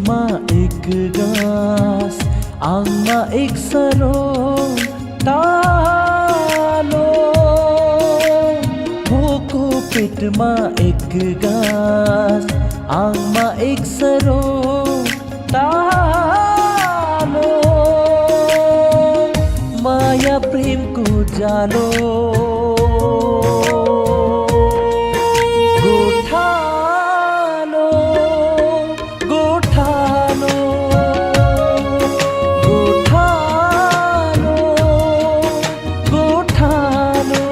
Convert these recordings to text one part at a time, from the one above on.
पेटमा एक गाँस, आङमा एक सरो तालो। भोको पेटमा एक गाँस, आङमा एक सरो तालो। माया प्रेमको जालो, गोठालो गोठालो गोठालो गोठालो।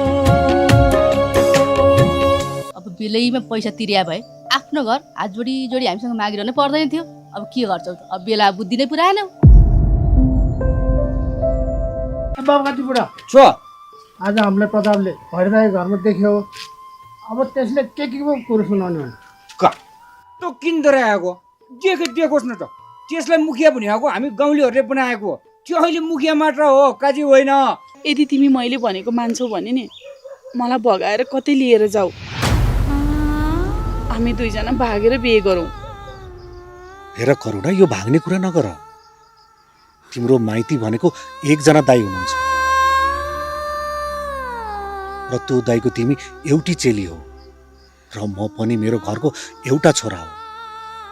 अब बेलैमा पैसा तिर्या भए आफ्नो घर हात जोडी जोडी हामीसँग मागिरहनु पर्दैन थियो। अब के गर्छौ त, अब बेला बुद्धि नै पुऱ्याएनौ। बाबु कति बुढा छो आज हामीलाई प्रतापले भैरदाको घरमा देख्यो। अब त्यसले के कुरो सुनाउने हो? का त किन आएको देखोस् न त। त्यसलाई मुखिया भनेको हामी गाउँलेहरूले बनाएको हो। त्यो अहिले मुखिया मात्र हो, काजी होइन। यदि तिमी मैले भनेको मान्छौ भने नि मलाई भगाएर कतै लिएर जाऊ। हामी दुईजना भागेर बिहे गरौँ। हेर करुणा, यो भाग्ने कुरा नगर। तिम्रो माइती भनेको एकजना दाइ हुनुहुन्छ र त्यो दाइको तिमी एउटी चेली हो र म पनि मेरो घरको एउटा छोरा हो।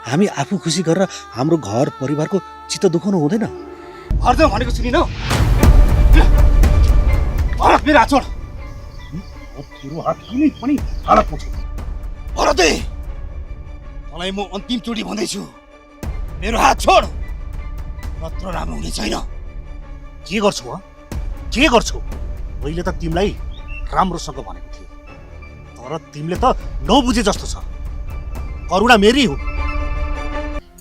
हामी आफू खुसी गरेर हाम्रो घर परिवारको चित्त दुखाउनु हुँदैन। अर्थ भनेको सुनिन मेरो हात छोड। तिम्रो हात कुनै पनि हालत पुग्छ। भरते तँलाई म अन्तिम चोटि भन्दैछु, मेरो हात छोड, नत्र राम्रो हुने छैन। के गर्छौ? के गर्छौ? मैले त तिमीलाई राम्रोसँग भनेको थिएँ, तर तिमीले त नबुझे जस्तो छ। करुणा मेरी हो।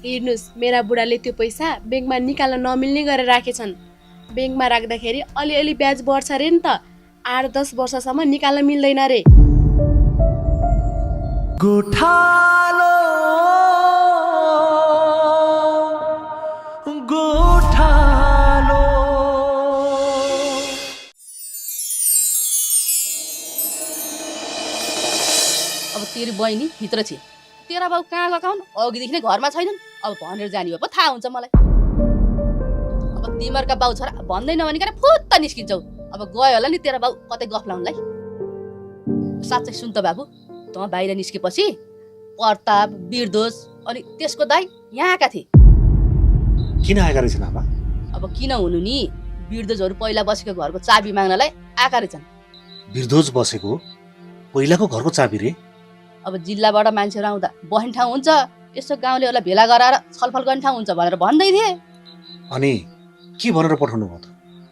हेर्नुस्, मेरा बुढाले त्यो पैसा ब्याङ्कमा निकाल्न नमिल्ने गरेर राखेछन्। ब्याङ्कमा राख्दाखेरि अलिअलि ब्याज बढ्छ रे नि त। 8-10 वर्षसम्म निकाल्न मिल्दैन रे। गोठालो गोठालो। अब तेरो बहिनी भित्र छे, तेरा बाउ कहाँ गएका हुन्? अघिदेखि नै घरमा छैनन्। अब भनेर जाने भए पो थाहा हुन्छ मलाई। अब तिमीहरूका बाउ छोरा भन्दै नभनिकन फुत्त निस्किन्छौ। अब गयो होला नि तेरा बाउ कतै गफ लाउनलाई। साँच्चै सुन त बाबु, तँ बाहिर निस्केपछि प्रताप, बिरदोष अनि त्यसको दाइ यहाँका थिए। किन आएका रहेछन् आमा? अब किन हुनु नि, बिरदोषहरू पहिला बसेको घरको चाबी माग्नलाई आएका रहेछन्। बिरदोष बसेको पहिलाको घरको चाबी रे? अब जिल्लाबाट मान्छेहरू आउँदा बस्ने ठाउँ हुन्छ, यसो गाउँलेहरूलाई भेला गराएर छलफल गर्ने ठाउँ हुन्छ भनेर भन्दै थिए। अनि के भनेर पठाउनु भयो त?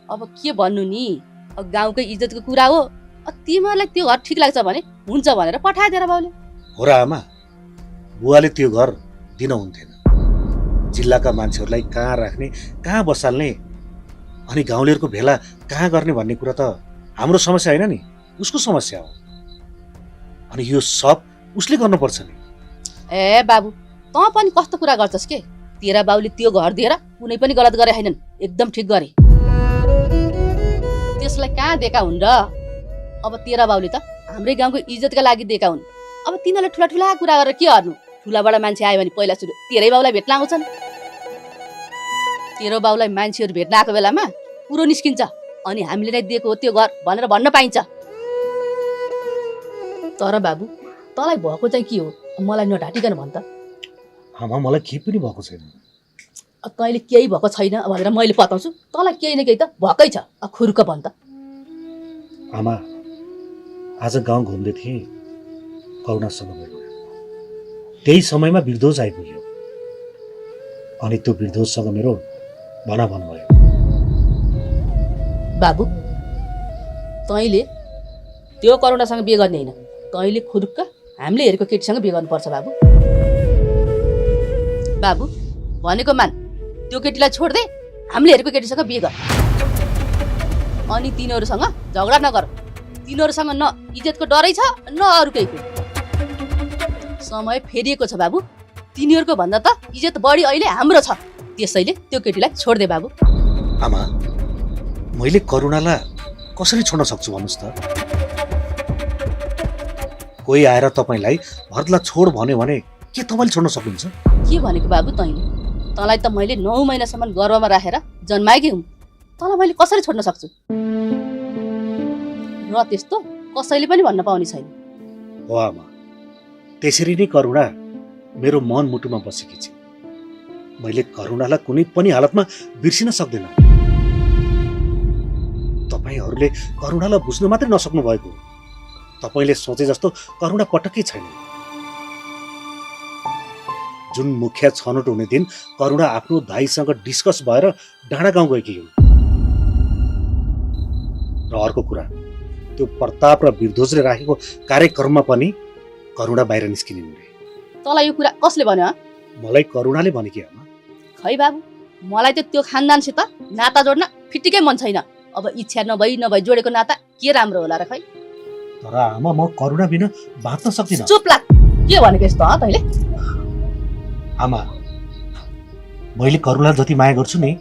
अब के भन्नु नि, अब गाउँकै इज्जतको कुरा हो। अब तिमीहरूलाई त्यो घर ठिक लाग्छ भने हुन्छ भनेर पठाए तेरा बाउले। हो र आमा, बुवाले त्यो घर दिन हुन्थेन। जिल्लाका मान्छेहरूलाई कहाँ राख्ने, कहाँ बसाल्ने अनि गाउँलेहरूको भेला कहाँ गर्ने भन्ने कुरा त हाम्रो समस्या होइन नि, उसको समस्या हो। अनि यो सब उसले गर्नुपर्छ नि। ए बाबु, तँ पनि कस्तो कुरा गर्छस् के? तेरा बाउले त्यो घर दिएर कुनै पनि गलत गरे छैनन्, एकदम ठिक गरे। त्यसलाई कहाँ दिएका हुन् र? अब तेरा बाउले त हाम्रै गाउँको इज्जतका लागि दिएका हुन्। अब तिनीहरूले ठुला ठुला कुरा गरेर के गर्नु? ठुलाबाट मान्छे आयो भने पहिला सुरु तेरै बाउलाई भेट्न आउँछन्। तेरो बाउलाई मान्छेहरू भेट्न आएको बेलामा कुरो निस्किन्छ, अनि हामीले नै दिएको हो त्यो घर भनेर भन्न पाइन्छ। तर बाबु, तँलाई भएको चाहिँ के हो? मलाई नढाटिकन भन् त। आमा, मलाई केही पनि भएको छैन। तैँले केही भएको छैन भनेर मैले बताउँछु, तँलाई केही न केही त भएकै छ। खुर्क भन् त। आमा, आज गाउँ घुम्दै थिएँ, करुणासँग भेट भयो। त्यही समयमा बिरदोष आइपुग्यो अनि त्यो बिरदोषसँग मेरो भनाभन भयो। बाबु, तैँले त्यो करुणासँग बिहे गर्ने होइन, तैँले खुर्क हामीले हेरेको केटीसँग बिहे गर्नुपर्छ बाबु। बाबु भनेको मान, त्यो केटीलाई छोड्दै हामीले हेरेको केटीसँग बिहे गर। अनि तिनीहरूसँग झगडा नगर। तिनीहरूसँग न इज्जतको डरै छ न अरू केहीको। समय फेरिएको छ बाबु, तिनीहरूको भन्दा त इज्जत बढी अहिले हाम्रो छ। त्यसैले त्यो केटीलाई छोड्दे बाबु। आमा, मैले करुणालाई कसरी छोड्न सक्छु भन्नुस् त? कोही आएर तपाईलाई भरतलाई छोड भन्यो भने के तपाईले छोड्न सक्नुहुन्छ? के भनेको बाबु तैँले? तँलाई त मैले 9 महिनासम्म गर्भमा राखेर जन्माएकी हुँ। तँलाई मैले कसरी छोड्न सक्छु? र त्यस्तो कसैले पनि भन्न पाउने छैन। हो आमा, त्यसरी नै करुणा मेरो मन मुटुमा बसेकी छ। मैले करुणालाई कुनै पनि हालतमा बिर्सिन सक्दिनँ। तपाईँहरूले करुणालाई बुझ्न मात्रै नसक्नु भएको। तपाईँले सोचे जस्तो करुणा पटक्कै छैन। जुन मुखिया छनौट हुने दिन करुणा आफ्नो दाइसँग डिस्कस भएर डाँडा गाउँ गएकी हुन्। र अर्को कुरा, त्यो प्रताप र विरध्वजले राखेको कार्यक्रममा पनि करुणा बाहिर निस्किने हुने। तँलाई यो कुरा कसले भन्यो? मलाई करुणाले भने कि आमा। खै बाबु, मलाई त त्यो खानदानसित नाता जोड्न फिटिकै मन छैन। अब इच्छा नभई जोडेको नाता के राम्रो होला र खै। तर आमा, म करुणा बिना बाँच्न सक्दिनँ। चुप लाग, के भनेको यस्तो तैँले? आमा, मैले करुणा जति माया गर्छु नि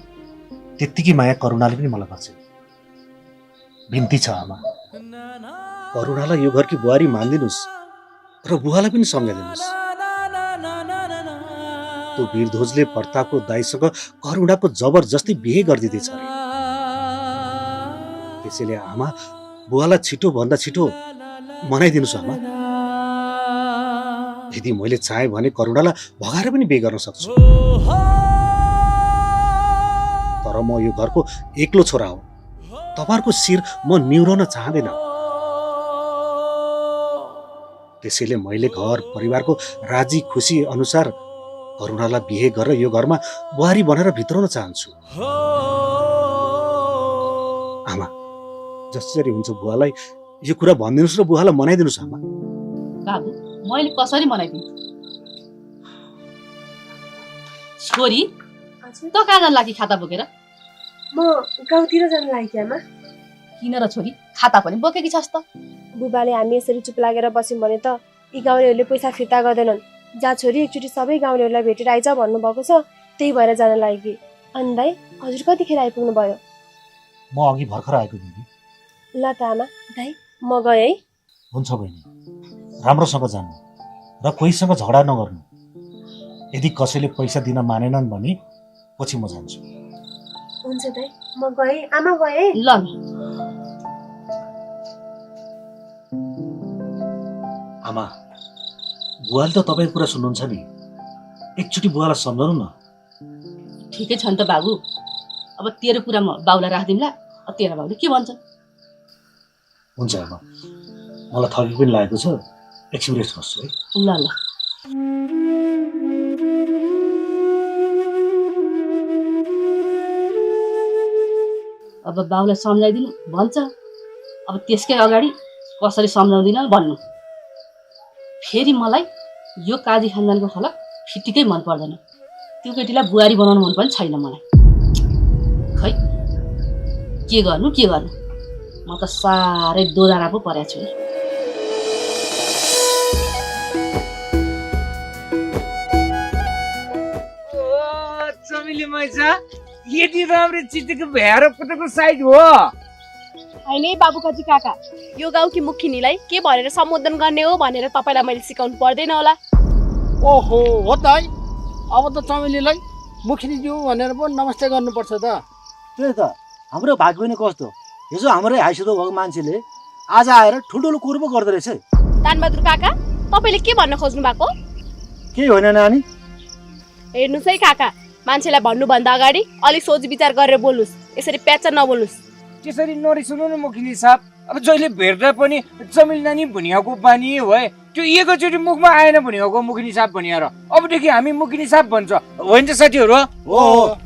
त्यत्तिकै माया करुणाले पनि मलाई गर्छ। बिन्ती छ आमा, करुणालाई यो घरकी बुहारी मानिदिनुहोस् र बुहालाई पनि सम्झाइदिनुहोस्। त्यो वीरध्वजले प्रतापको दाइसँग करुणाको जबरजस्ती बिहे गरिदिँदैछ अरे। त्यसैले आमा, बुहालाई छिटो भन्दा छिटो मनाइदिनुहोस् आमा। यदि मैले चाहे भने करुणालाई भगाएर पनि बिहे गर्न सक्छु। तर म यो घरको एक्लो छोरा हो। तपाईँहरूको शिर म निहुराउन चाहँदैन। त्यसैले मैले घर परिवारको राजी खुसी अनुसार करुणालाई बिहे गरेर यो घरमा बुहारी बनेर भित्राउन चाहन्छु। आमा, जसरी हुन्छ बुहालाई यो कुरा भनिदिनुहोस् र बुहालाई मनाइदिनुहोस् आमा। बाबु, मैले कसरी मनाइदिउँ? छोरी, त कहाँ जान लागि खाता बोकेर? म गाउँतिर जान लागेँ आमा। किन र छोरी, खाता पनि बोकेकी छस् त? बुबाले हामी यसरी चुप लागेर बस्यौँ भने त यी गाउँलेहरूले पैसा फिर्ता गर्दैनन्। जा छोरी, एकचोटि सबै गाउँलेहरूलाई भेटेर आइज भन्नुभएको छ, त्यही भएर जान लागेँ। अनि दाइ, हजुर कतिखेर आइपुग्नु भयो? म अघि भर्खर आएको दिदी। ल त आमा, दाइ म गएँ है। हुन्छ बहिनी, राम्रोसँग जानु र कोहीसँग झगडा नगर्नु। यदि कसैले पैसा दिन मानेनन् भने पछि म जान्छु। हुन्छ दाइ, म गएँ। आमा गएँ। ल ल। आमा, बुहाले त तपाईँको कुरा सुन्नुहुन्छ नि। एकचोटि बुहालाई सम्झाउनु न। ठिकै छ नि त बाबु। अब तेरो कुरा म बाउलाई राखिदिउँला, तेरो बाउले के भन्छ? हुन्छ आमा, मलाई थकी पनि लागेको छ, एकछिन रेस्ट गर्छु है। ल ल। अब बाउलाई सम्झाइदिनु भन्छ। अब त्यसकै अगाडि कसरी सम्झाउँदिन भन्नु। फेरि मलाई यो काजी खानदानको खलक फिटिकै मन पर्दैन। त्यो केटीलाई बुहारी बनाउनु मन पनि छैन मलाई। खै के गर्नु म त साह्रै दोधारा पो परेको छु। चमेली मैसा, यति राम्रो चितेको भ्याएर कताको साइड हो? होइन बाबुकाजी काका, यो गाउँकी मुखिनीलाई के भनेर सम्बोधन गर्ने हो भनेर तपाईँलाई मैले सिकाउनु पर्दैन होला। ओहो, हो त है। अब त चमेलीलाई मुखिनीज्यू भनेर पो नमस्ते गर्नुपर्छ त। त्यही त हाम्रो भाग्य पनि कस्तो, हिजो हाम्रै हाइसितो भएको मान्छेले आज आएर ठुल्ठुलो कुरो पो गर्दो रहेछ। दानबहादुर काका, तपाईँले के भन्न खोज्नु भएको? केही होइन नानी। हेर्नुहोस् है काका, मान्छेलाई भन्नुभन्दा अगाडि अलिक सोच विचार गरेर बोल्नुहोस्, यसरी प्याचा नबोल्नुहोस्। त्यसरी नरिसुनु न मुखिनी साहब। अब जहिले भेट्दा पनि चमेली नानी भनिएको बानी भए, त्यो एकैचोटि मुखमा आएन भनिएको मुखिनी साहब भनिएर अबदेखि हामी मुखिनी साहब भन्छ, होइन त साथीहरू? हो।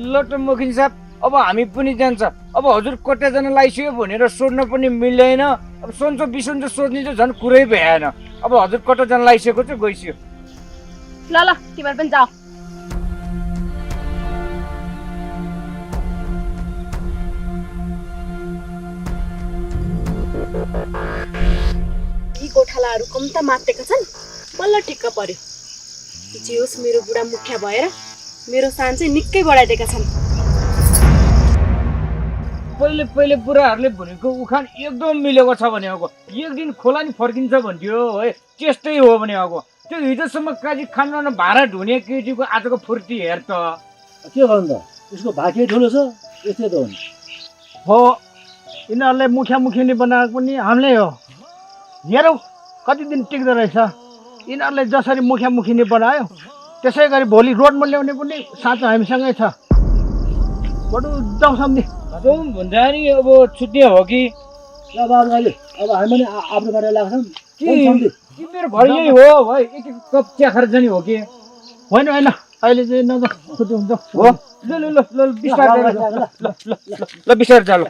ल त मुखिनी साहब, अब हामी पनि जान्छ। अब हजुर कताजना लाइसक्यो भनेर सोध्न पनि मिल्दैन। अब सन्चो बिसन्चो सोध्ने त झन् कुरै भएन। अब हजुर कताजना लाइसकेको चाहिँ गइसक्यो। ल ल, तिमीहरू पनि जाऊ। यी गोठालाहरू कम्ता मातेका छन्, बल्ल ठिक्क पर्यो। जे होस्, मेरो बुढा मुखिया भएर मेरो सान चाहिँ निकै बढाइदिएका छन्। पहिले बुढाहरूले भनेको उखान एकदम मिलेको छ भनेको। एक दिन खोला नि फर्किन्छ भन्थ्यो है, त्यस्तै हो भनेको। त्यो हिजोसम्म काजी खान भाँडा धुने केटीको आजको फुर्ती हेर त। के गर्नु त उसको भाग्य ठुलो छ यस्तै त हो नि। हो यिनीहरूलाई मुखिनी बनाएको पनि हामीले हो। हेरौँ कति दिन टिक्दो रहेछ। यिनीहरूले जसरी मुखिनी बनायो त्यसै गरी भोलि रोडमा ल्याउने पनि साँचो हामीसँगै छ। बडो जाउँ सम्झि। जाउँ भन्दा नि अब छुट्ने हो कि ल बाबु अहिले अब हामी पनि आफ्नो बाटो लाग्छौँ। कि मेरो घर यही हो भाइ, एक एक कप चिया खाएर जाने हो कि? होइन होइन अहिले चाहिँ नजाउँ छुट्टी हुन्छ। हो ल ल ल ल बिस्तारै जा ल बिस्तारै जा ल।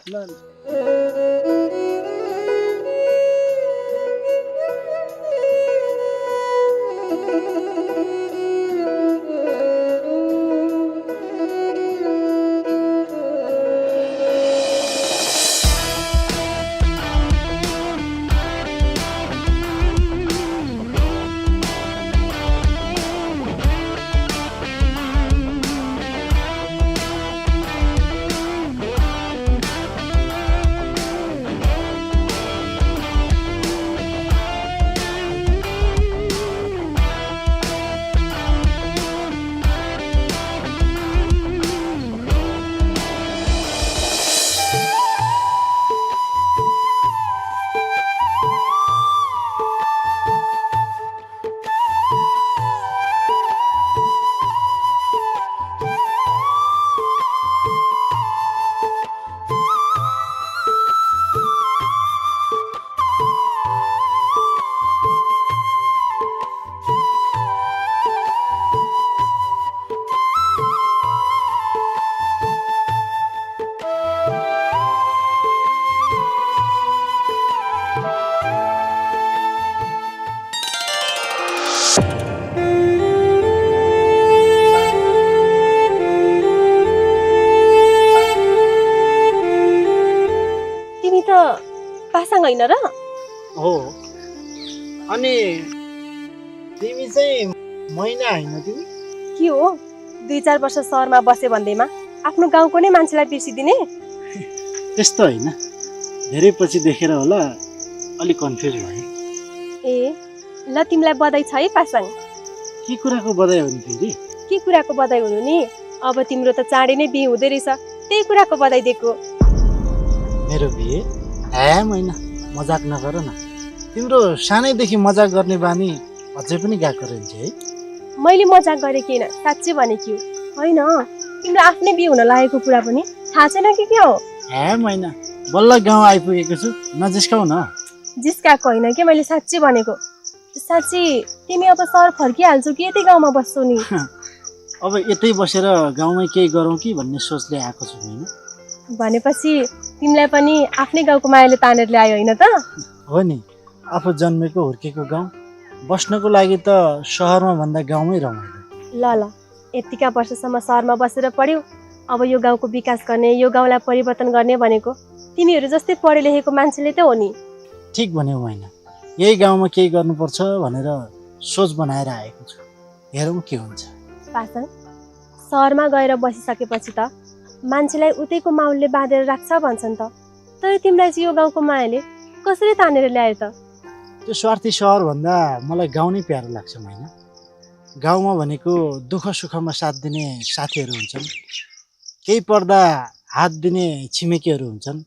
पासाङ होइन र? हो अनि तिमी चाहिँ मैना होइन तिमी? के हो 2-4 वर्ष सहरमा बसे भन्दैमा आफ्नो गाउँको नै मान्छेलाई बिर्सिदिने? त्यस्तो होइन, धेरै पछि देखेर होला अलिक कन्फ्युज भएँ। ए ल तिमीलाई बधाई छ है पासाङ। के कुराको बधाई हो नि फेरि? के कुराको बधाई हुनु नि? अब तिम्रो त चाँडै नै बिहे हुँदै रहेछ, त्यही कुराको बधाई दिएको। मेरो बिहे? मैना मजाक नगर न। तिम्रो सानैदेखि मजाक गर्ने बानी अझै पनि गएको रहन्छ है। मैले मजाक गरेँ किन, साँच्चै भनेकी होइन। तिम्रो आफ्नै बिहे हुन लागेको कुरा पनि थाहा छैन कि के हो? मैना बल्ल गाउँ आइपुगेको छु, नजिस्काउ न। जिस्काएको होइन कि, मैले साँच्चै भनेको। साँच्ची तिमी अब सहर फर्किहाल्छौ कि यतै गाउँमा बस्छौ नि? अब यतै बसेर गाउँमै केही गरौँ कि भन्ने सोचले आएको छु होइन। भनेपछि तिमीलाई पनि आफ्नै गाउँको मायाले तानेर ल्यायो होइन त? हो नि, आफू जन्मेको हुर्केको गाउँ बस्नको लागि त सहरमा भन्दा गाउँमै रमाइलो। ल ल यतिका वर्षसम्म सहरमा बसेर पढ्यौ, अब यो गाउँको विकास गर्ने, यो गाउँलाई परिवर्तन गर्ने भनेको तिमीहरू जस्तै पढे लेखेको मान्छेले त हो नि। ठिक भन्यौ मैना, यही गाउँमा केही गर्नुपर्छ भनेर सोच बनाएर आएको छु। हेरौँ के हुन्छ। पासाङ, सहरमा गएर बसिसकेपछि त मान्छेलाई उतैको माउलले बाँधेर राख्छ भन्छन् त, तर तिमीलाई चाहिँ यो गाउँको मायाले कसरी तानेर ल्यायो त? त्यो स्वार्थी सहर भन्दा मलाई गाउँ नै प्यारो लाग्छ मैना। गाउँमा भनेको दुःख सुखमा साथ दिने साथीहरू हुन्छन्, केही पर्दा हात दिने छिमेकीहरू हुन्छन्।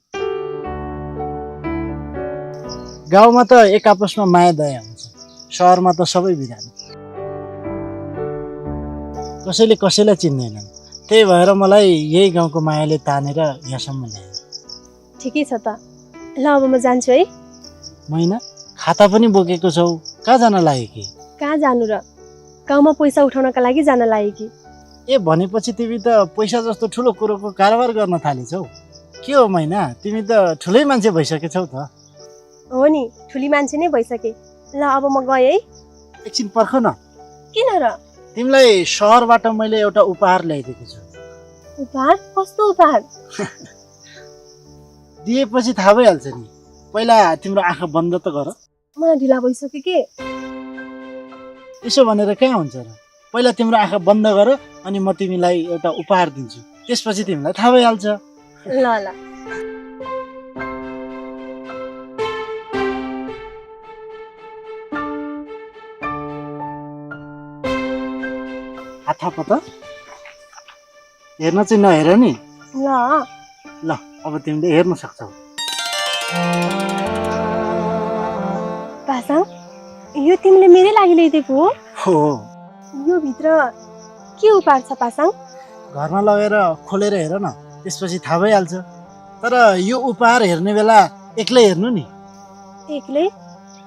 गाउँमा त एक आपसमा माया दया हुन्छ, सहरमा त सबै बिरामी, कसैले कसैलाई चिन्दैनन्। त्यही भएर मलाई यही गाउँको मायाले तानेर यहाँसम्म ल्यायो। ठिकै छ त, ल अब म जान्छु है। मैना खाता पनि बोकेको छौ, कहाँ जान लाग्यो कि? कहाँ जानु र, गाउँमा पैसा उठाउनका लागि जान लाग्यो कि। ए भनेपछि तिमी त पैसा जस्तो ठुलो कुरोको कारोबार गर्न थालेछौ। के हो मैना, तिमी त ठुलै मान्छे भइसकेछौ त। हो नि, ठुली मान्छे नै भइसके। ल अब म गएँ है। एकछिन पर्ख न। किन र? तिमीलाई सहरबाट मैले एउटा उपहार ल्याइदिएको छु। उपहार? कस्तो उपहार? दिएपछि थाहा भइहाल्छ नि। पहिला तिम्रो आँखा बन्द त गर। मलाई ढिला भइसक्यो के? त्यसो भनेर कहाँ हुन्छ र? पहिला तिम्रो आँखा बन्द गर, अनि म तिमीलाई एउटा उपहार दिन्छु, त्यसपछि तिमीलाई थाहा भइहाल्छ। ल ल। थाप त हेर्न चाहिँ नहेर नि ल ल अब तिमीले हेर्न सक्छौ पासाङ यो तिमीले मेरै लागि ल्याइदिएको हो हो यो भित्र के उपहार छ पासाङ घरमा लगेर खोलेर हेर न त्यसपछि थाहा भइहाल्छ तर यो उपहार हेर्ने बेला एक्लै हेर्नु नि एक्लै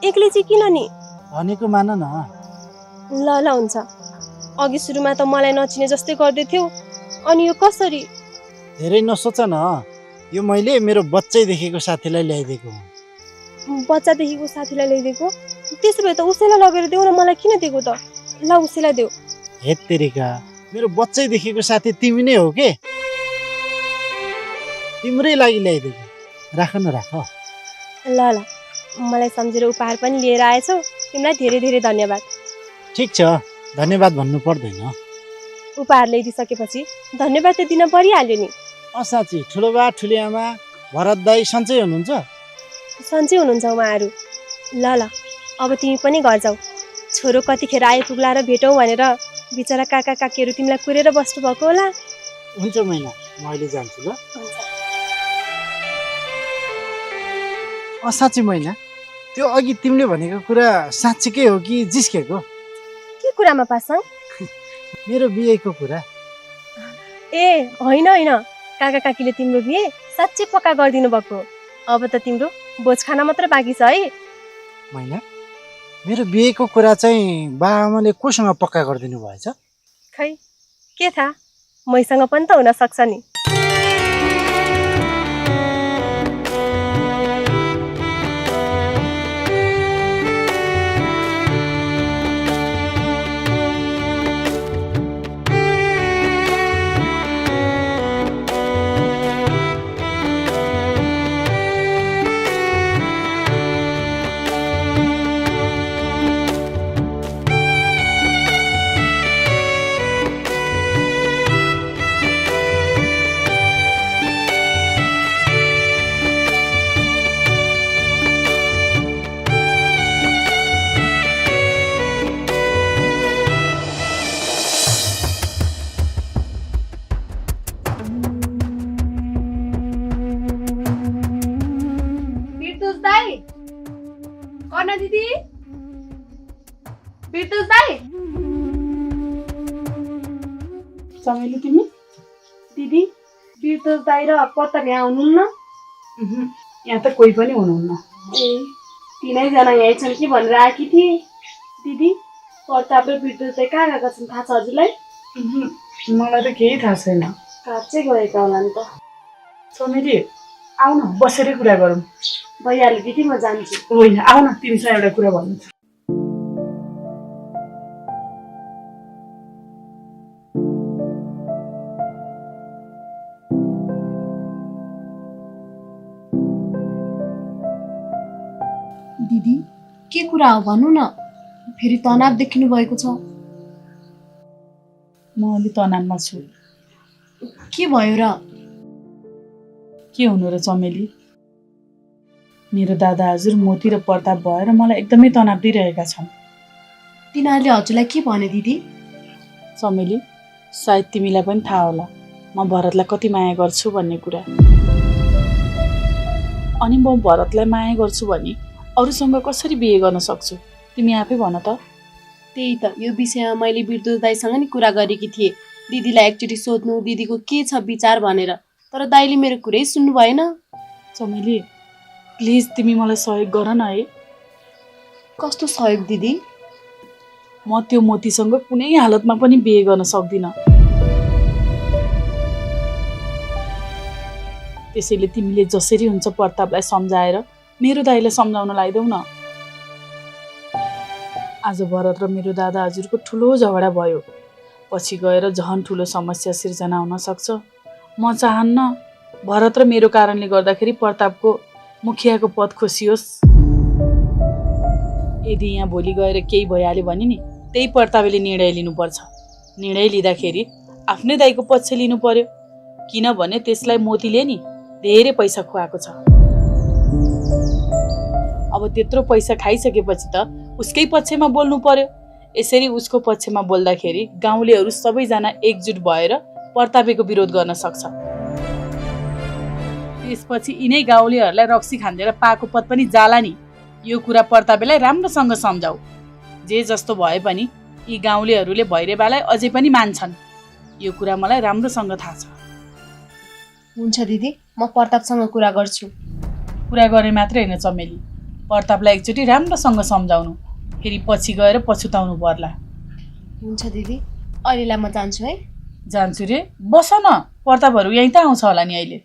एक्लै चाहिँ किन नि भनेको मान न ल ल हुन्छ अघि सुरुमा त मलाई नचिने जस्तै गर्दै थियौ अनि यो कसरी धेरै नसोच न यो मैले मेरो बच्चैदेखिको साथीलाई ल्याइदिएको हुँ बच्चादेखिको साथीलाई ल्याइदिएको त्यसो भए त उसैलाई लगेर देऊ न मलाई किन दिएको त ल उसैलाई देऊ हेत तेरिका मेरो बच्चैदेखिको साथी तिमी नै हो के तिम्रै लागि ल्याइदिएको राख न राख ल ल मलाई सम्झेर उपहार पनि लिएर आएछौ तिमीलाई धेरै धेरै धन्यवाद ठिक छ धन्यवाद भन्नु पर्दैन उपहार ल्याइदिइसकेपछि धन्यवाद त दिन परिहाल्यो नि साँच्ची ठुलो बा ठुली आमा भरत दाई सन्चै हुनुहुन्छ सन्चै हुनुहुन्छ उहाँहरू ल ल अब तिमी पनि घर जाऊ छोरो कतिखेर आइपुग्ला र भेटौँ भनेर बिचरा काका काकीहरू तिमीलाई कुरेर बस्नु भएको होला हुन्छ मैना म अहिले जान्छु ल साँच्ची मैना त्यो अघि तिमीले भनेको कुरा साँच्चीकै हो कि जिस्केको के कुरामा पासाङ मेरो बिहेको कुरा ए होइन होइन काका काकीले तिम्रो बिहे साँच्चै पक्का गरिदिनु भएको अब त तिम्रो भोज खाना मात्र बाँकी छ है मैना मेरो बिहेको कुरा चाहिँ बाआमाले कोसँग पक्का गरिदिनु भएछ खै के थाहा मैसँग पनि त हुन सक्छ नि कर्णा दिदी बिर्तुस दाइ चमेली तिमी दिदी बिर्तुस दाइ र पत्ता यहाँ हुनुहुन्न यहाँ त कोही पनि हुनुहुन्न ए तिनैजना यहीँ छन् कि भनेर आएकी थिएँ दिदी प्रताप र बिर्तुस दाइ कहाँ गएका छन् थाहा छ हजुरलाई मलाई त केही थाहा छैन कहाँ चाहिँ गएका होला नि त चमेली आउ न बसेरै कुरा गरौँ भइहाल्यो दिदी म जान्छु होइन आउ न तिमीसँग एउटा कुरा भन्नु छ दिदी के कुरा हो भन्नु न फेरि तनाव देखिनु भएको छ म अलि तनावमा छु के भयो र के हुनु र चमेली मेरो दादा हजुर मोती र प्रताप भएर मलाई एकदमै तनाव दिइरहेका छन् तिनीहरूले हजुरलाई के भने दिदी चमेली सायद तिमीलाई पनि थाहा होला म भरतलाई कति माया गर्छु भन्ने कुरा अनि म भरतलाई माया गर्छु भने अरूसँग कसरी बिहे गर्न सक्छु तिमी आफै भन त त्यही त यो विषयमा मैले बिर्दुस दाइसँग नि कुरा गरेकी थिएँ दिदीलाई एकचोटि सोध्नु दिदीको के छ विचार भनेर तर दाइले मेरो कुरै सुन्नु भएन चमेली प्लिज तिमी मलाई सहयोग गर न है कस्तो सहयोग दिदी म त्यो मोतीसँग कुनै हालतमा पनि बिहे गर्न सक्दिनँ त्यसैले तिमीले जसरी हुन्छ प्रतापलाई सम्झाएर मेरो दाइलाई सम्झाउन लगाइदेऊ न आज भरत र मेरो दादा हजुरको ठुलो झगडा भयो पछि गएर झन् ठुलो समस्या सिर्जना हुन सक्छ म चाहन्न भरत र मेरो कारणले गर्दाखेरि प्रतापको मुखियाको पद खोसियोस् यदि यहाँ भोलि गएर केही भइहाल्यो भने नि त्यही प्रतापले निर्णय लिनुपर्छ निर्णय लिँदाखेरि आफ्नै दाइको पक्ष लिनु पर्यो किनभने त्यसलाई मोतीले नि धेरै पैसा खुवाएको छ अब त्यत्रो पैसा खाइसकेपछि त उसकै पक्षमा बोल्नु पर्यो यसरी उसको पक्षमा बोल्दाखेरि गाउँलेहरू सबैजना एकजुट भएर प्रतापेको विरोध गर्न सक्छ। त्यसपछि यिनै गाउँलेहरूलाई रक्सी खाँदेर पाएको पद पनि जाला नि। यो कुरा प्रतापेलाई राम्रोसँग सम्झाऊ। जे जस्तो भए पनि यी गाउँलेहरूले भैरेवालाई अझै पनि मान्छन्। यो कुरा मलाई राम्रोसँग थाहा छ। हुन्छ दिदी, म प्रतापसँग कुरा गर्छु। कुरा गर्ने मात्रै होइन चमेली, प्रतापलाई एकचोटि राम्रोसँग सम्झाउनु, फेरि पछि गएर पछुताउनु पर्ला। हुन्छ दिदी, अहिलेलाई म जान्छु है। जान्छु रे, बस न, प्रतापहरू यहीँ त आउँछ होला नि अहिले।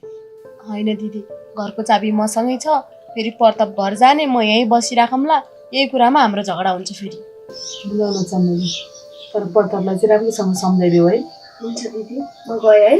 होइन दिदी, घरको चाबी मसँगै छ। फेरि प्रताप घर जाने, म यहीँ बसिराखौँला। यही कुरामा हाम्रो झगडा हुन्छ फेरि। बुझाउन चमेली, तर प्रतापलाई चाहिँ राम्रोसँग सम्झाइदियो है। हुन्छ दिदी, म गएँ है।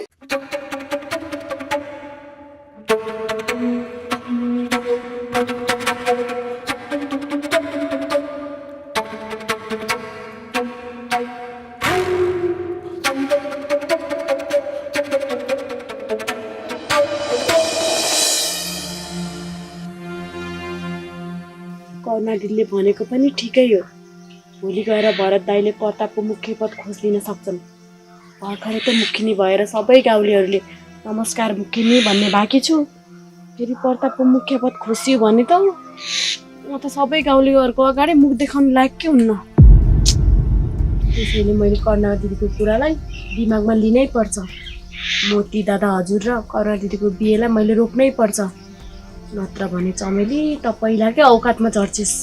कर्मा दिदीले भनेको पनि ठिकै हो। भोलि गएर भरत दाइले प्रतापको मुख्य पद खोजिदिन सक्छन्। भर्खरै त मुखिनी भएर सबै गाउँलेहरूले नमस्कार मुखिनी भन्ने बाँकी छु। फेरि प्रतापको मुख्य पद खोजियो भने त म त सबै गाउँलेहरूको अगाडि मुख देखाउनु लायक के हुन्न। त्यसैले मैले कर्णा दिदीको कुरालाई दिमागमा लिनै पर्छ। मोती दादा हजुर र कर्णा दिदीको बिहेलाई मैले रोक्नै पर्छ। नत्र भने चमेली त पहिलाकै औकातमा चढ्छिस्।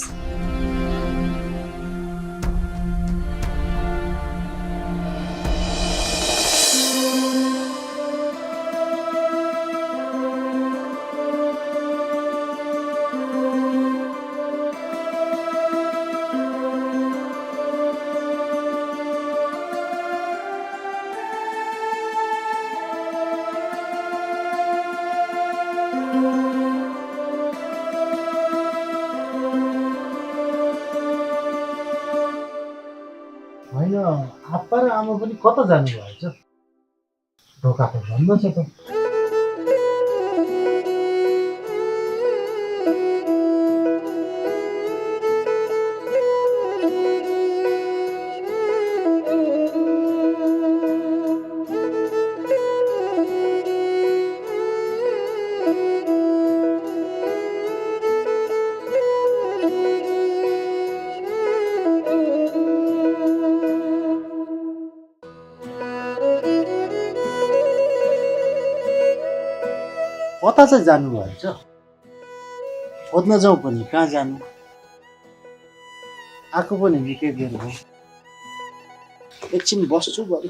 होइन, आप्पा र आमा पनि कता जानुभएछ? ढोका त बन्द छ त। कता चाहिँ जानुभएछ? खोज्न जाउँ पनि कहाँ जानु? आएको पनि निकै बेर भयो। एकछिन बस्छु बरु।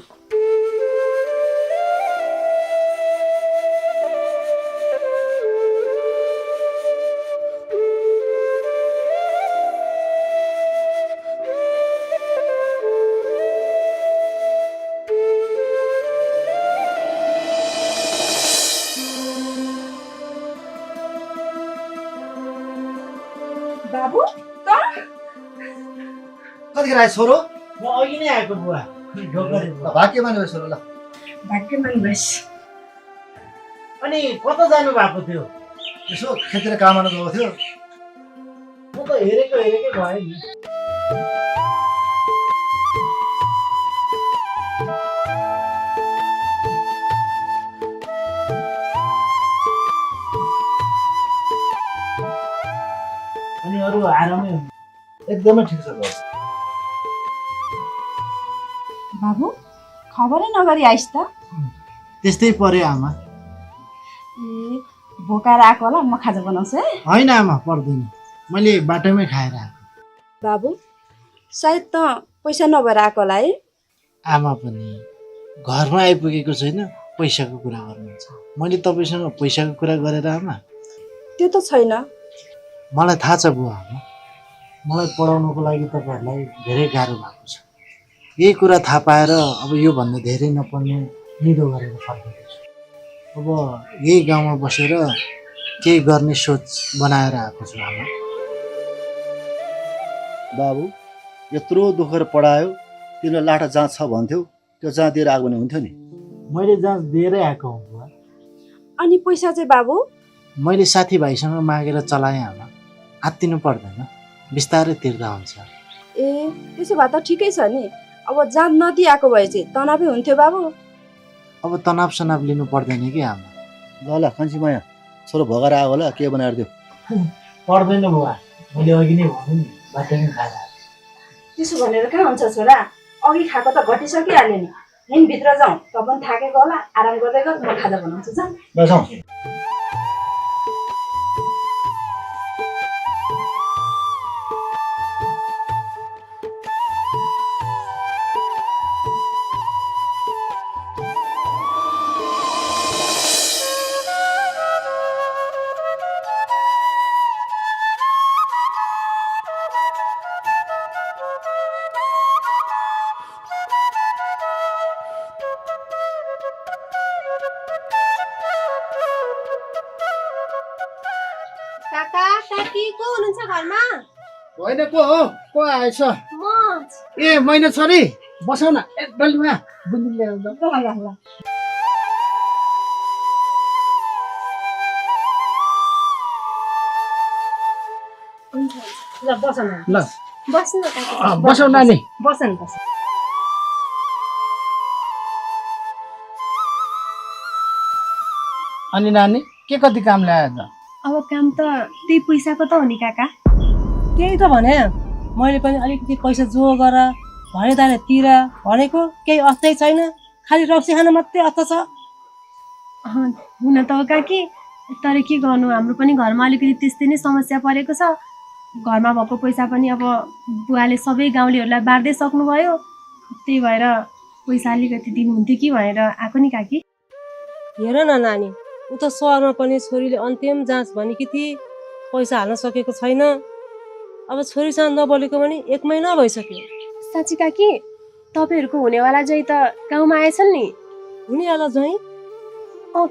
बाबु कतिखेर आयो छोरो? म अघि नै आएको बुवा। भाग्यमानी भयो छोरो। ल भाग्यमानी भएस। अनि कता जानु भएको थियो? यसो खेततिर काम गर्न गएको थियो। म त हेरेकै भएँ नि। अनि अरू आरामै हुनु? एकदमै ठिक छ बाबु। बाबु खबरै नगरी आइस् त। त्यस्तै पर्यो आमा। ए भोकाएर आएको होला, म खाजा बनाउँछु है। होइन आमा, पर्दैन, मैले बाटोमै खाएर आएको। बाबु सायद त पैसा नभएर आएको होला है। आमा पनि घरमा आइपुगेको छैन, पैसाको कुरा गर्नुहुन्छ। मैले तपाईँसँग पैसाको कुरा गरेर आमा? त्यो त छैन। मलाई थाहा छ बुवा आमा, मलाई पढाउनुको लागि तपाईँहरूलाई धेरै गाह्रो भएको छ। यही कुरा थाहा पाएर अब योभन्दा धेरै नपढ्ने निदो गरेर फर्केको छु। अब यही गाउँमा बसेर केही गर्ने सोच बनाएर आएको छु आमा। बाबु यत्रो दुखेर पढायो, तिमीलाई लाठा जाँच छ भन्थ्यौ, त्यो जाँच दिएर आएको भने हुन्थ्यो नि। मैले जाँच दिएरै आएको हुँ बुवा। अनि पैसा चाहिँ बाबु? मैले साथीभाइसँग मागेर चलाएँ आमा। आत्तिनु पर्दैन, बिस्तारै तिर्दा हुन्छ। ए त्यसो भए त ठिकै छ नि। अब जाँच नदिआएको भए चाहिँ तनावै हुन्थ्यो बाबु। अब तनाव सनाव लिनु पर्दैन कि आमा। ल ल कान्छी माया छोरो भगाएर आयो होला के बनाएर दियो। पर्दैन बुवा, मैले अघि नै भन्नु नि, बाटोमै खाएर आएको। त्यसो भनेर कहाँ हुन्छ छोरा, अघि खाएको त घटिसकिहाल्यो नि। हिँड भित्र जाउँ, त पनि थाकेको होला, आराम गर्दै गर, म खाजा बनाउँछु जाउँ। ल जाउँ। काका काकी को हुनुहुन्छ घरमा? होइन को आएछ? म। ए मैना छोरी बसौ न। ए डल्लीमा बुन्दी ल्याएर जाऊ। ल बस न। ल बस्नु न काका। बसौ नानी। बस न बस। अनि नानी के कति काम ल्यायो त? अब काम त त्यही पैसाको त हो नि काका। त्यही त भने मैले पनि अलिकति पैसा जो गर भनेदाले तिर भनेको केही अस्तै छैन, खालि रक्सी खान मात्रै अस्त छ। हुन त हो काकी, तर के गर्नु, हाम्रो पनि घरमा अलिकति त्यस्तै नै समस्या परेको छ। घरमा भएको पैसा पनि अब बुवाले सबै गाउँलेहरूलाई बाँड्दै सक्नुभयो, त्यही भएर पैसा अलिकति दिनुहुन्थ्यो कि भनेर आएको नि काकी। हेर न नानी, उता सहरमा पनि छोरीले अन्तिम जाँच भनेकी थिए, पैसा हाल्न सकेको छैन। अब छोरीसँग नबोलेको पनि 1 महिना भइसक्यो। साँच्ची काकी, तपाईँहरूको हुनेवाला जै त गाउँमा आएछन् नि? हुनेवाला जै?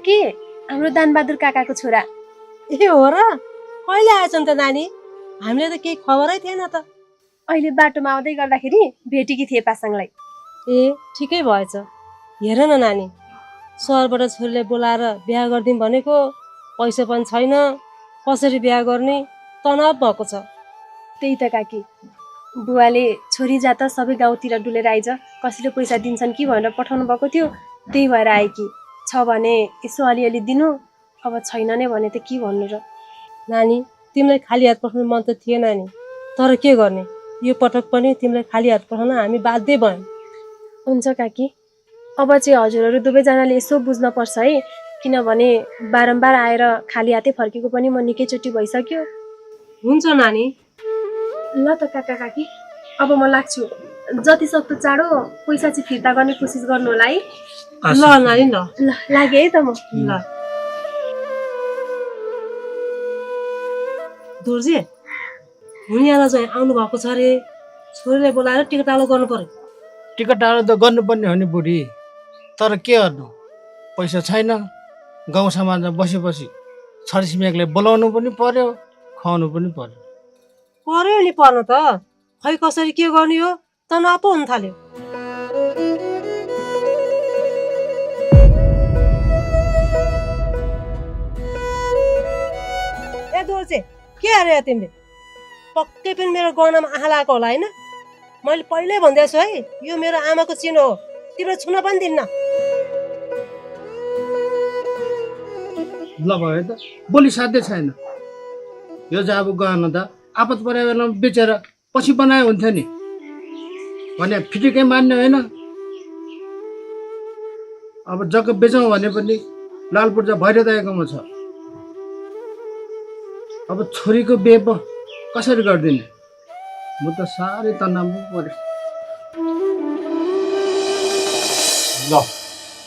के हाम्रो दानबहादुर काकाको छोरा। ए हो र? कहिले आएछन् त नानी? हामीले त केही खबरै थिएन त। अहिले बाटोमा आउँदै गर्दाखेरि भेटेकी थिए पासाङलाई। ए ठिकै भएछ। हेर न नानी, सहरबाट छोरीलाई बोलाएर बिहा गरिदिउँ भनेको पैसा पनि छैन, कसरी बिहा गर्ने तनाव भएको छ। त्यही त काकी, बुवाले छोरी जात सबै गाउँतिर डुलेर आइज, कसैले पैसा दिन्छन् कि भनेर पठाउनु भएको थियो, त्यही भएर आए कि। छ भने यसो अलिअलि दिनु, अब छैन नै भने त के भन्नु र। नानी, तिमीलाई खाली हात पठाउनु मन त थिएन नि, तर के गर्ने, यो पटक पनि तिमीलाई खाली हात पठाउन हामी बाध्य भयौँ। हुन्छ काकी, अब चाहिँ हजुरहरू दुवैजनाले यसो बुझ्न पर्छ है, किनभने बारम्बार आएर खाली हातै फर्केको पनि म निकैचोटि भइसक्यो। हुन्छ नानी। ल त काका काकी, अब म लाग्छु। जति सक्दो चाँडो पैसा चाहिँ फिर्ता गर्ने कोसिस गर्नु होला है। ल नानी, ल ल लागे है त म। ल दोर्जे, हुनेवाला चाहिँ आउनु भएको छ अरे, छोरीलाई बोलाएर टिकट आलो गर्नु पर्यो। टिकट आलो त गर्नुपर्ने हो नि बुढी, तर के गर्नु, पैसा छैन। गाउँ समाजमा बसेपछि छरछिमेकले बोलाउनु पनि पर्यो, खुवाउनु पनि पर्यो। पर्यो नि पर्नु त, खै कसरी के गर्ने हो, तनाव पो हुन थाल्यो। ए दोर्जे, के अरे तिमीले? पक्कै पनि मेरो गहनामा आँखा लागेको होला होइन? मैले पहिल्यै भन्दैछु है, यो मेरो आमाको चिनो हो, तिमीले छुन पनि दिन्न। ल भयो त, बोली साध्य छैन। यो चाहिँ अब गहना त आपत परेको बेलामा बेचेर पछि बनाए हुन्थ्यो नि, भने फिटिकै मान्ने होइन। अब जग्गा बेचौँ भने पनि लालपुर्जा भैरदायकोमा छ। अब छोरीको बिहे पो कसरी गरिदिने, म त साह्रै तनावमा परेँ। ल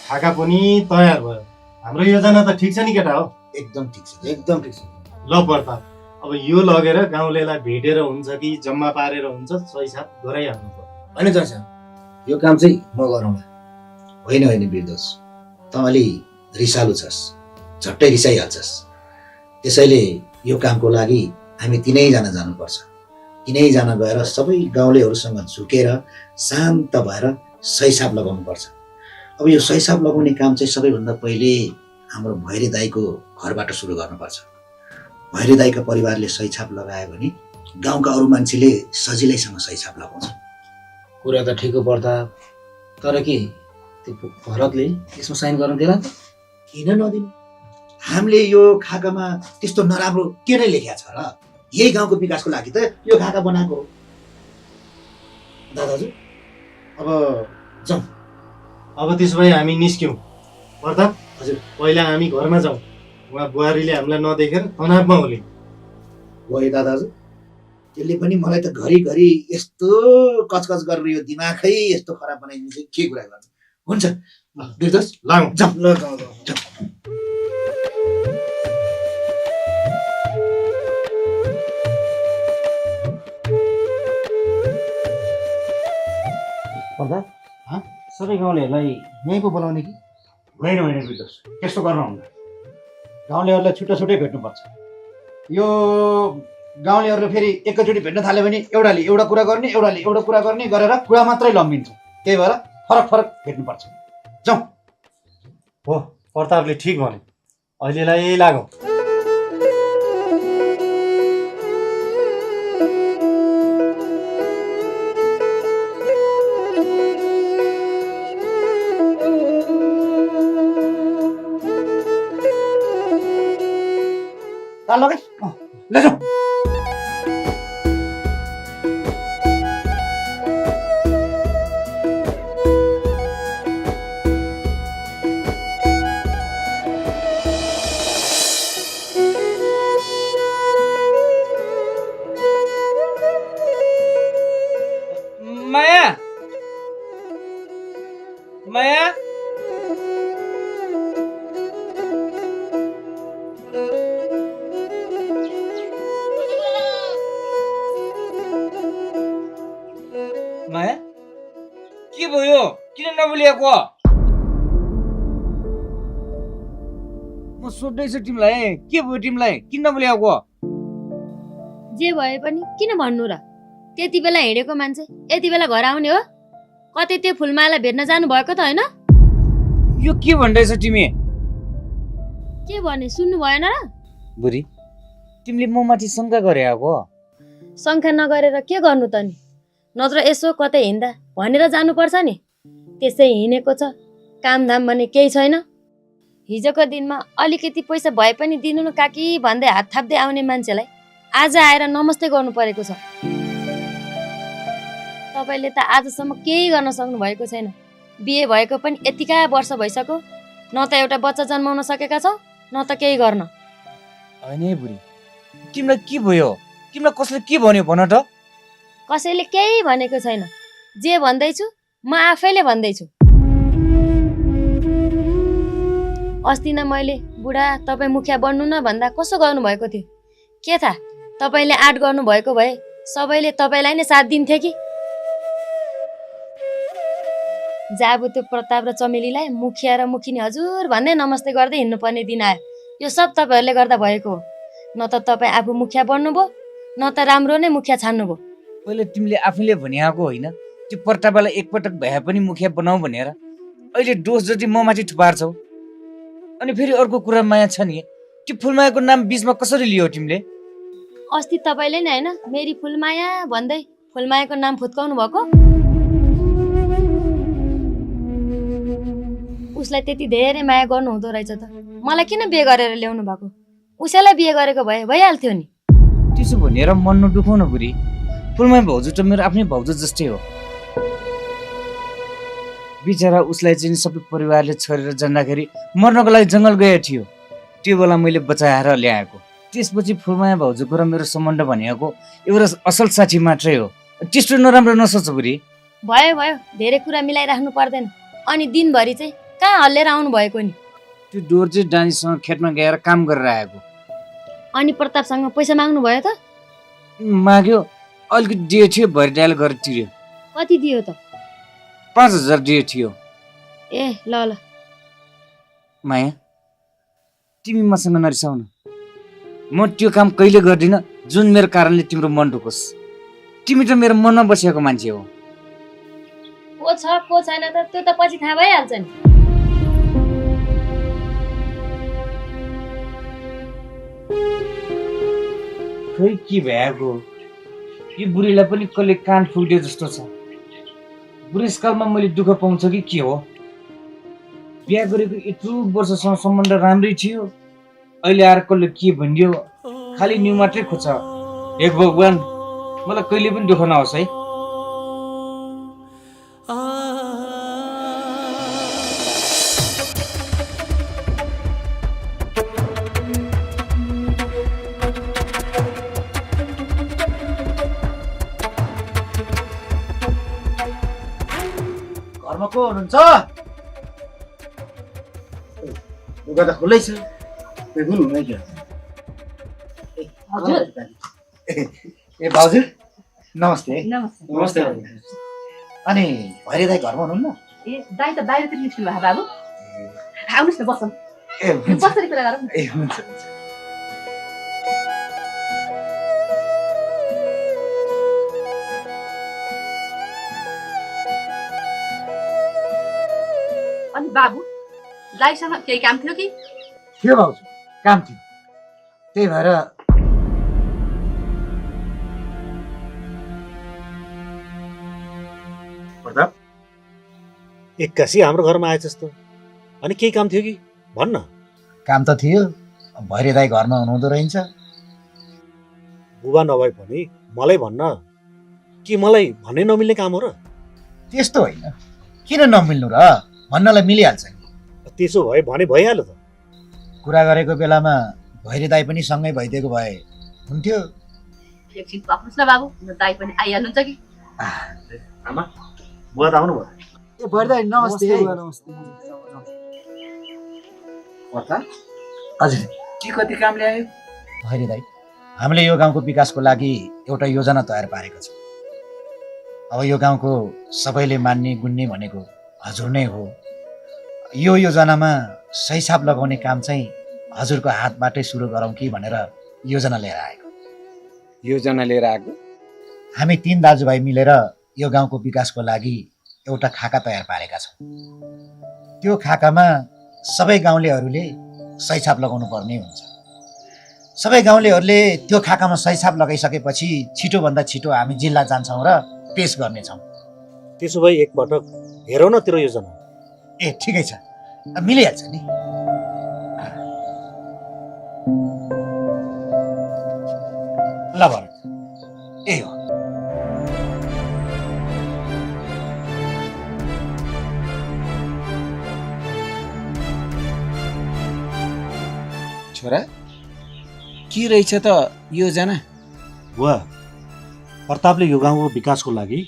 खाका पनि तयार भयो। हाम्रो योजना त ठिक छ नि केटा हो? एकदम ठिक छ, एकदम ठिक छ। ल प्रताप, अब यो लगेर गाउँलेलाई भेटेर हुन्छ कि जम्मा पारेर हुन्छ, सही साथ गराइहाल्नु पर्यो। होइन चाचा, यो काम चाहिँ म गरौँला। होइन होइन बिर्दोस, त अलि रिसालु छस्, झट्टै रिसाइहाल्छस्। त्यसैले यो कामको लागि हामी तिनैजना जानुपर्छ। तिनैजना गएर सबै गाउँलेहरूसँग झुकेर शान्त भएर सही साप लगाउनुपर्छ। अब यो सही साप लगाउने काम चाहिँ सबैभन्दा पहिले हाम्रो भैरी दाईको घरबाट सुरु गर्नुपर्छ। भैरी दाईको परिवारले सही छाप लगायो भने गाउँका अरू मान्छेले सजिलैसँग सही छाप लगाउँछन्। कुरा त ठिक हो प्रताप, तर के त्यो भरतले यसमा साइन गर्न दिएला त? किन नदिनु? हामीले यो खाकामा त्यस्तो नराम्रो के नै लेखेको छ र? यही गाउँको विकासको लागि त यो खाका बनाएको हो। दादाजु अब जाउँ। अब त्यसो भए हामी निस्क्यौँ। प्रताप, हजुर। पहिला हामी घरमा जाउँ। उहाँ बुहारीले हामीलाई नदेखेर तनावमा होली। भयो दादाजु, त्यसले पनि मलाई त घरिघरि यस्तो कचकच गरेर यो दिमागै यस्तो खराब बनाइदिन्छ, के कुरा गर्नु। हुन्छ बिरदोस, लागौँ। जाउँ। ल जाउँ जाउँ। पर्दा सबै गाउँलेहरूलाई यहीँ पो बोलाउने कि? होइन होइन बिरदोस, त्यस्तो गर्नुहुन्न। गाउँलेहरूलाई छुट्टा छुट्टै भेट्नुपर्छ। यो गाउँलेहरूले फेरि एकैचोटि भेट्न थाल्यो भने एउटाले एउटा कुरा गर्ने, एउटाले एउटा कुरा गर्ने गरेर कुरा मात्रै लम्बिन्छ। त्यही भएर फरक फरक भेट्नुपर्छ। जाउँ। हो, प्रतापले ठिक भने। अहिलेलाई यही लागौँ। ताल लगाइ लैजाउँ। माया, माया, माया, के भयो? किन नबोलिएको? म सोध्दैछु तिमीलाई, के भयो तिमीलाई? किन नबोलिएको? जे भए पनि किन भन्नु र? त्यति बेला हिँडेको मान्छे यति बेला घर आउने हो? कतै त्यो फुलमाला भेट्न जानु भएको त होइन? यो के भन्दैछ तिमी? के भने सुन्नु भएन र? बुढी, तिमीले म माथि शङ्का गरे हो? शङ्का नगरेर के गर्नु त नि? नत्र यसो कतै हिँड्दा भनेर जानुपर्छ नि। त्यसै हिँडेको छ, कामधाम भने केही छैन। हिजोको दिनमा अलिकति पैसा भए पनि दिनु न काकी भन्दै हात थाप्दै आउने मान्छेलाई आज आएर नमस्ते गर्नु परेको छ। तपाईँले त आजसम्म केही गर्न सक्नु भएको छैन। बिहे भएको पनि यतिका वर्ष भइसक्यो, न त एउटा बच्चा जन्माउन सकेका छौ, न त केही गर्न। होइन है बुढी, तिमीलाई के भयो? तिमीलाई कसले के भन्यो भन त? कसैले केही भनेको छैन। जे भन्दैछु म आफैले भन्दैछु। अस्ति न मैले बुढा तपाईँ मुखिया बन्नु न भन्दा कसो गर्नुभएको थियो? के थाहा, तपाईँले आँट गर्नुभएको भए सबैले तपाईँलाई नै साथ दिन्थे कि? जाबु त्यो प्रताप र चमेलीलाई मुखिया र मुखिनी हजुर भन्दै नमस्ते गर्दै हिँड्नुपर्ने दिन आयो। यो सब तपाईँहरूले गर्दा भएको हो। न त तपाईँ आफू मुखिया बन्नुभयो, न त राम्रो नै मुखिया छान्नुभयो। पहिले तिमीले आफैले भनिएको होइन त्यो प्रतापलाई एकपटक भए पनि मुखिया बनाऊ भनेर? अहिले दोष जति म माथि थुपार्छौ। अनि फेरि अर्को कुरा माया छ नि, त्यो फुलमायाको नाम बिचमा कसरी लियो तिमीले? अस्ति तपाईँले नै होइन मेरी फुलमाया भन्दै फुलमायाको नाम फुत्काउनु भएको? उसलाई त्यति धेरै माया गर्नु हुँदो रहेछ त मलाई किन बिहे गरेर ल्याउनु भएको? उसैलाई बिहे गरेको भए भइहाल्थ्यो नि। त्यसो भनेर मन नदुखाउन बुढी। फुलमाया भाउजू त मेरो आफ्नै भाउजू जस्तै हो। बिचरा उसलाई चाहिँ सबै परिवारले छोडेर जाँदाखेरि मर्नको लागि जङ्गल गएको थियो। त्यो बेला मैले बचाएर ल्याएको। त्यसपछि फुलमाया भाउजूको र मेरो सम्बन्ध भनेको एउटा असल साथी मात्रै हो। त्यस्तो नराम्रो नसोच बुढी। भयो भयो, धेरै कुरा मिलाइराख्नु पर्दैन। अनि दिनभरि चाहिँ कहाँ हल्लेर आउनु भएको नि? त्यो दोर्जे डानीसँग खेतमा गएर काम गरेर आएको। अनि प्रतापसँग पैसा माग्नु भयो त? माग्यो, अलिकति दियो थियो, भरि डायल गरेर तिर्यो। कति दियो त? 5000 दियो थियो। ए ल ल। माया, तिमी मसँग नरिसाउन। म त्यो काम कहिले गर्दिनँ जुन मेरो कारणले तिम्रो मन दुखोस्। तिमी त मेरो मनमा बसेको मान्छे हो। को छ को छैन त त्यो त पछि थाहा भइहाल्छ नि। खोइ के भएको, यो बुढीलाई पनि कसले कान फुट्यो जस्तो छ। बुढेसकालमा मैले दुःख पाउँछ कि के हो? बिहा गरेको यत्रो वर्षसम्म सम्बन्ध राम्रै थियो, अहिले आएर कसले के भनिदियो, खालि न्यु मात्रै खोज्छ। हे भगवान, मलाई कहिले पनि दुःख नहोस् है। घरमा को हुनुहुन्छ? लुगा त खुल्लै छ, कोही पनि हुनै क्या। हजुर ए भाउजू नमस्ते। नमस्ते। नमस्ते। अनि भैरे दाई घरमा हुनुहुन्न? ए दाइ त बाहिरतिर निस्किनु भएको बाबु, आउनुहोस् न बसौँ, ए हुन्छ। कसरी कुरा गरौँ न। ए हुन्छ हुन्छ। अनि बाबु दाइसँग केही काम थियो कि? थियो भाउजू, काम थियो, त्यही भएर प्रताप एक्कासी हाम्रो घरमा आएछस् त, अनि केही काम थियो कि भन्न। काम त थियो, भैरे दाई घरमा हुनुहुँदो रहेछ। बुबा नभए पनि मलाई भन्न, के मलाई भन्नै नमिल्ने काम हो र? त्यस्तो होइन, किन नमिल्नु र? भन्नलाई मिलिहाल्छ नि। त्यसो भए भने भइहाल्यो त। कुरा गरेको बेलामा भैरे दाई पनि सँगै भइदिएको भए हुन्थ्यो। एकछिन पक्नुहोस् न बाबु, दाइ पनि आइहाल्नुहुन्छ कि। आमा बुवा त आउनु भयो। ए भैरे दाई नमस्ते। प्रताप हजुर, के कति काम ल्यायो? भैरे दाई, हामीले यो गाउँको विकासको लागि एउटा योजना तयार पारेको छौँ। अब यो गाउँको सबैले मान्ने गुन्ने भनेको हजुर नै हो। यो योजनामा सही छाप लगाउने काम चाहिँ हजुरको हातबाटै सुरु गरौँ कि भनेर योजना लिएर आएको। योजना लिएर आएको? हामी 3 दाजुभाइ मिलेर यो गाउँको विकासको लागि एउटा खाका तयार पारेका छौँ। त्यो खाकामा सबै गाउँलेहरूले सही छाप लगाउनु पर्ने हुन्छ। सबै गाउँलेहरूले त्यो खाकामा सही छाप लगाइसकेपछि छिटोभन्दा छिटो हामी जिल्ला जान्छौँ र पेश गर्नेछौँ। त्यसो भए एकपटक हेरौँ न तेरो योजना। ए ठिकै छ, मिलिहाल्छ नि। ल भरत, ए हो। छोरा के रहेछ त योजना? बुवा, प्रतापले यो गाउँको विकासको लागि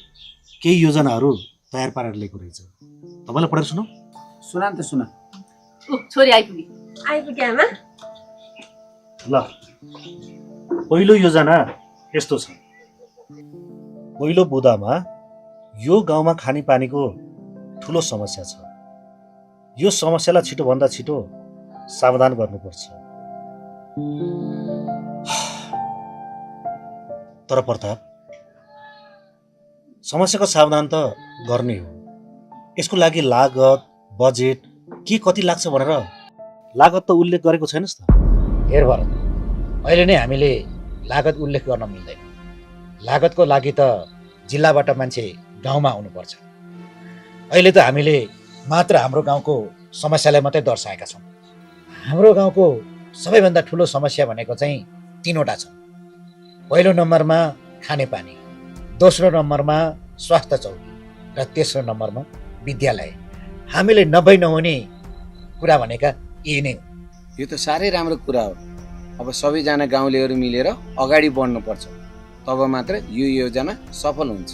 केही योजनाहरू तयार पारेर ल्याएको रहेछ। तपाईँलाई पढेर सुनौ? सुना त सुना। छोरी आइपुगी। आइपुग्यो आमा। ल, पहिलो योजना यस्तो छ। पहिलो बुदामा यो गाउँमा खानेपानीको ठुलो समस्या छ। यो समस्यालाई छिटोभन्दा छिटो समाधान गर्नुपर्छ। तर प्रताप, समस्याको समाधान त गर्ने हो, यसको लागि लागत बजेट के कति लाग्छ भनेर लागत त उल्लेख गरेको छैनस् त। हेर भरत, अहिले नै हामीले लागत उल्लेख गर्न मिल्दैन। लागतको लागि त जिल्लाबाट मान्छे गाउँमा आउनुपर्छ। अहिले त हामीले मात्र हाम्रो गाउँको समस्यालाई मात्रै दर्शाएका छौँ। हाम्रो गाउँको सबैभन्दा ठुलो समस्या भनेको चाहिँ 3वटा छ। पहिलो नम्बरमा खानेपानी, दोस्रो नम्बरमा स्वास्थ्य चौकी र तेस्रो नम्बरमा विद्यालय। हामीले नहुने कुरा भनेका यही नै हो। यो त साह्रै राम्रो कुरा हो। अब सबैजना गाउँलेहरू मिलेर अगाडि बढ्नुपर्छ, तब मात्र यो योजना सफल हुन्छ।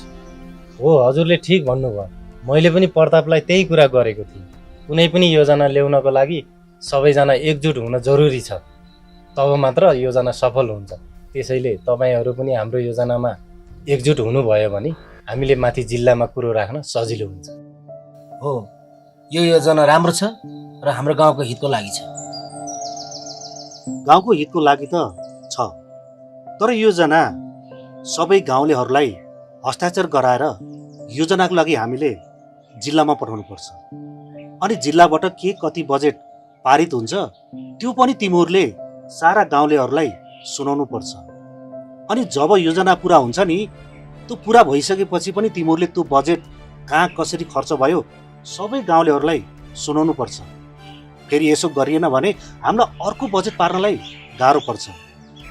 हो, हजुरले ठिक भन्नुभयो। मैले पनि प्रतापलाई त्यही कुरा गरेको थिएँ। कुनै पनि योजना ल्याउनको लागि सबैजना एकजुट हुन जरुरी छ, तब मात्र योजना सफल हुन्छ। त्यसैले तपाईँहरू पनि हाम्रो योजनामा एकजुट हुनुभयो भने हामीले माथि जिल्लामा कुरो राख्न सजिलो हुन्छ। हो, यो योजना राम्रो छ र हाम्रो गाउँको हितको लागि छ। गाउँको हितको लागि त छ, तर योजना सबै गाउँलेहरूलाई हस्ताक्षर गराएर योजनाको लागि हामीले जिल्लामा पठाउनुपर्छ। अनि जिल्लाबाट के कति बजेट पारित हुन्छ त्यो पनि तिमीहरूले सारा गाउँलेहरूलाई सुनाउनु पर्छ। अनि जब योजना पुरा हुन्छ नि, त्यो पुरा भइसकेपछि पनि तिमीहरूले त्यो बजेट कहाँ कसरी खर्च भयो सबै गाउँलेहरूलाई सुनाउनु पर्छ। फेरि यसो गरिएन भने हामीलाई अर्को बजेट पार्नलाई गाह्रो पर्छ।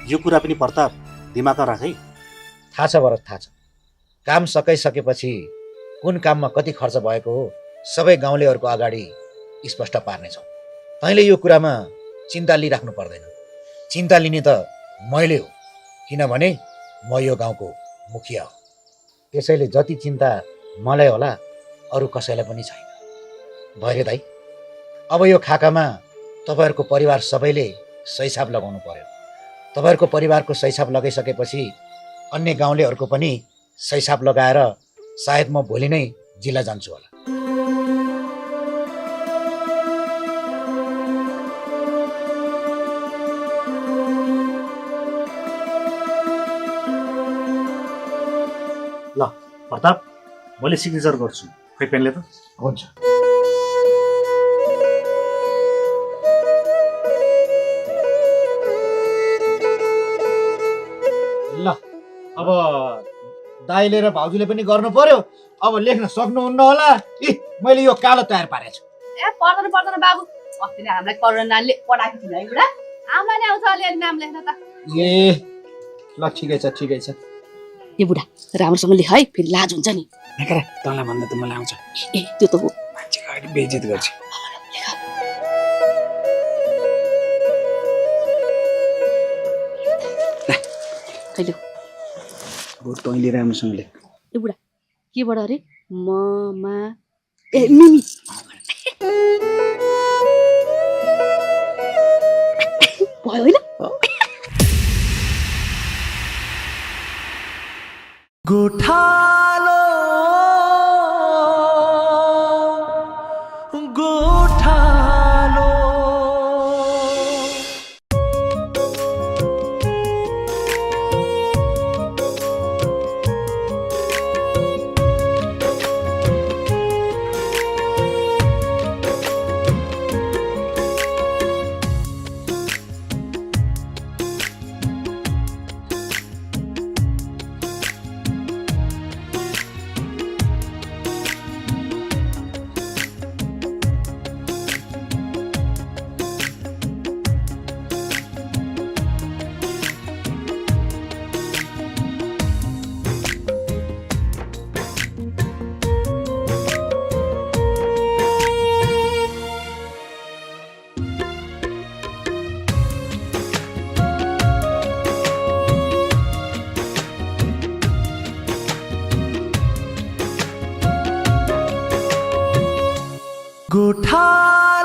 यो कुरा पनि प्रताप दिमागमा राख है। थाहा छ भरत, थाहा छ। काम सकाइसकेपछि कुन काममा कति खर्च भएको हो सबै गाउँलेहरूको अगाडि स्पष्ट पार्नेछौँ। तैँले यो कुरामा चिन्ता लिइराख्नु पर्दैन। चिन्ता लिने त मैले हो, किनभने म यो गाउँको मुखिया हो। त्यसैले जति चिन्ता मलाई होला अरू कसैलाई पनि छैन। भैरे दाइ, अब यो खाकामा तपाईँहरूको परिवार सबैले सहीसाब लगाउनु पर्यो। तपाईँहरूको परिवारको सहीसाब लगाइसकेपछि अन्य गाउँलेहरूको पनि सहीसाब लगाएर सायद म भोलि नै जिल्ला जान्छु होला। ल प्रताप, मैले सिग्नेचर गर्छु। खै पेनले त? हुन्छ। ल अब दाइले र भाउजूले पनि गर्नु पर्यो। अब लेख्न सक्नुहुन्न होला। मैले यो कालो तयार पारेको छु। ए पर्दैन पर्दैन बाबु, अस्ति नै हामीलाई करुणा नानीले पढाएको थिएन है बुढा। आमाले आउँछ अलिअलि नाम लेख्न त। ए ल ठिकै छ ठिकै छ। ए बुढा राम्रोसँग लेख है, फेरि लाज हुन्छ नि। तँलाई भन्दा त मलाई आउँछ। ए त्यो त हो, मान्छेको अगाडि बेइज्जत गर्छ। कहिले तैँले राम्रोसँग लेख। ए बुढा केबाट अरे? म मा ए मिमी भयो होइन? गोठालो गोठालो गोठालो